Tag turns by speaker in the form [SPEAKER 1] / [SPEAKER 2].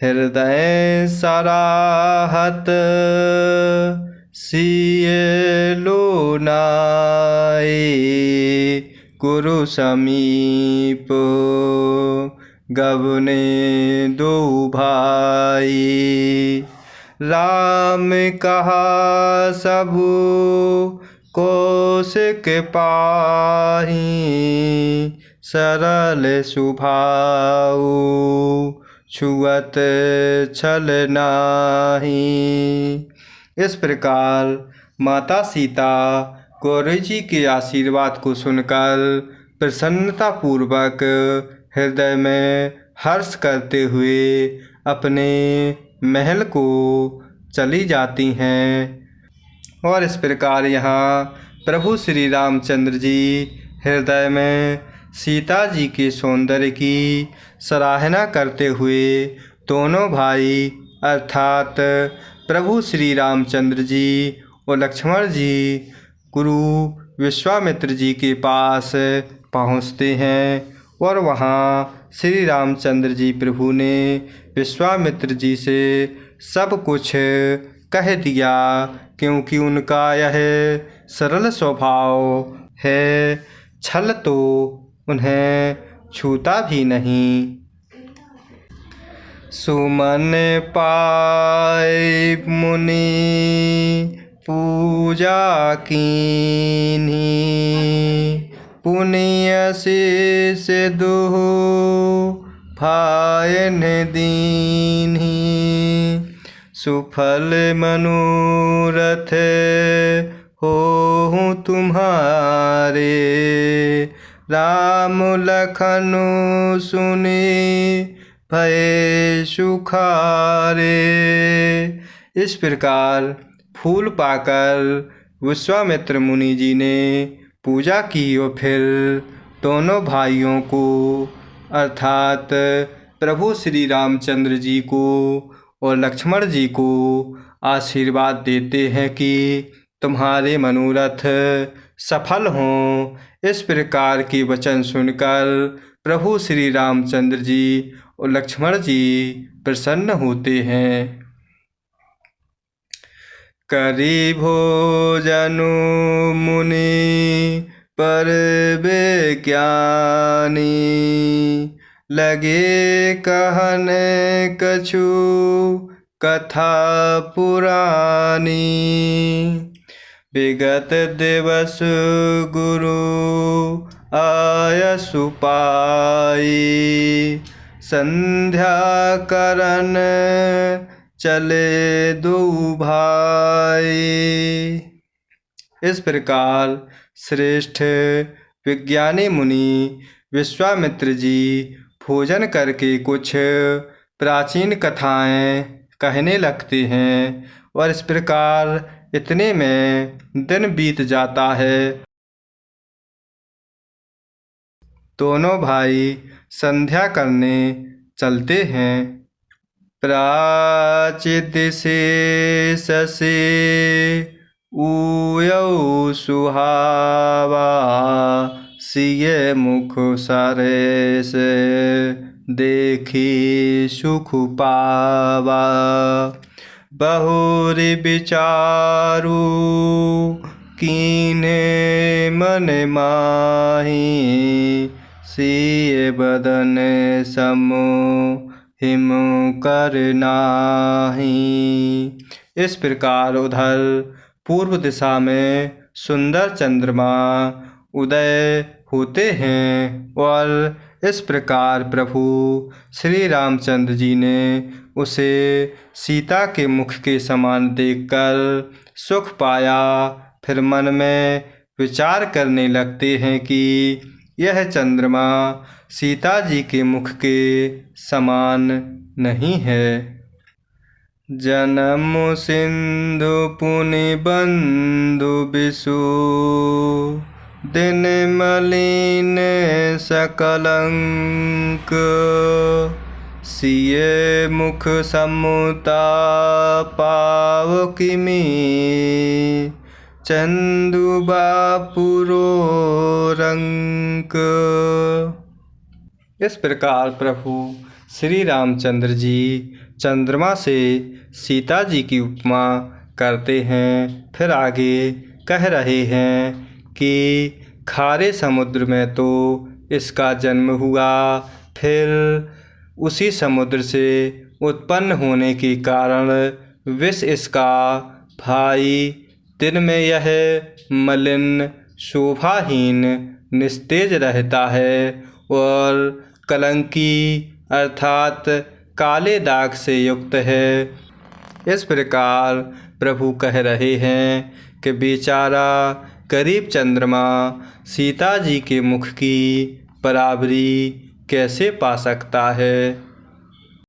[SPEAKER 1] हृदय सराहत सिए लो नाए। गुरु समीप गवने दो भाई। राम कहा सबु कौशिक पाही। सरल सुभाऊ छुअत छल नाही। इस प्रकार माता सीता गौरी जी के आशीर्वाद को सुनकर प्रसन्नतापूर्वक हृदय में हर्ष करते हुए अपने महल को चली जाती हैं। और इस प्रकार यहाँ प्रभु श्री रामचंद्र जी हृदय में सीता जी के सौंदर्य की सराहना करते हुए दोनों भाई अर्थात प्रभु श्री रामचंद्र जी और लक्ष्मण जी गुरु विश्वामित्र जी के पास पहुँचते हैं। और वहाँ श्री रामचंद्र जी प्रभु ने विश्वामित्र जी से सब कुछ कह दिया, क्योंकि उनका यह सरल स्वभाव है, छल तो उन्हें छूता भी नहीं। सुमन पाए मुनि पूजा कीन्ही। पुण्य शेष दुहु भायन दीन्ही। सुफल मनोरथ होहु तुम्हारे। राम लखन सुने भय सुखारे। इस प्रकार फूल पाकर विश्वामित्र मुनि जी ने पूजा की और फिर दोनों भाइयों को अर्थात प्रभु श्री रामचंद्र जी को और लक्ष्मण जी को आशीर्वाद देते हैं कि तुम्हारे मनोरथ सफल हों। इस प्रकार के वचन सुनकर प्रभु श्री रामचंद्र जी और लक्ष्मण जी प्रसन्न होते हैं। करी भोजनु मुनि पर ज्ञानी। लगे कहन कछु कथा पुरानी। विगत दिवस गुरु आयसु पाई। संध्या करन चले दो भाई। इस प्रकार श्रेष्ठ विज्ञानी मुनि विश्वामित्र जी भोजन करके कुछ प्राचीन कथाएं कहने लगते हैं। और इस प्रकार इतने में दिन बीत जाता है। दोनों भाई संध्या करने चलते हैं। प्राचित से ससे ऊयौ सुहावा। सिय मुख सरेस देखी सुख पावा। बहुरि विचारु कीन्हे मन माही। सिय बदन समो हिम कर नाही। इस प्रकार उधर पूर्व दिशा में सुंदर चंद्रमा उदय होते हैं। और इस प्रकार प्रभु श्री रामचंद्र जी ने उसे सीता के मुख के समान देखकर सुख पाया। फिर मन में विचार करने लगते हैं कि यह चंद्रमा सीता जी के मुख के समान नहीं है। जन्म सिंधु पुनि बंधु बिसु। दिन मलिन सकलंक। सिय मुख समुता पाव किमी। चंदु बापुरो रंक। इस प्रकार प्रभु श्री रामचंद्र जी चंद्रमा से सीता जी की उपमा करते हैं। फिर आगे कह रहे हैं कि खारे समुद्र में तो इसका जन्म हुआ, फिर उसी समुद्र से उत्पन्न होने के कारण विष इसका भाई दिन में यह मलिन शोभाहीन निस्तेज रहता है और कलंकी अर्थात काले दाग से युक्त है। इस प्रकार प्रभु कह रहे हैं कि बेचारा गरीब चंद्रमा सीता जी के मुख की बराबरी कैसे पा सकता है।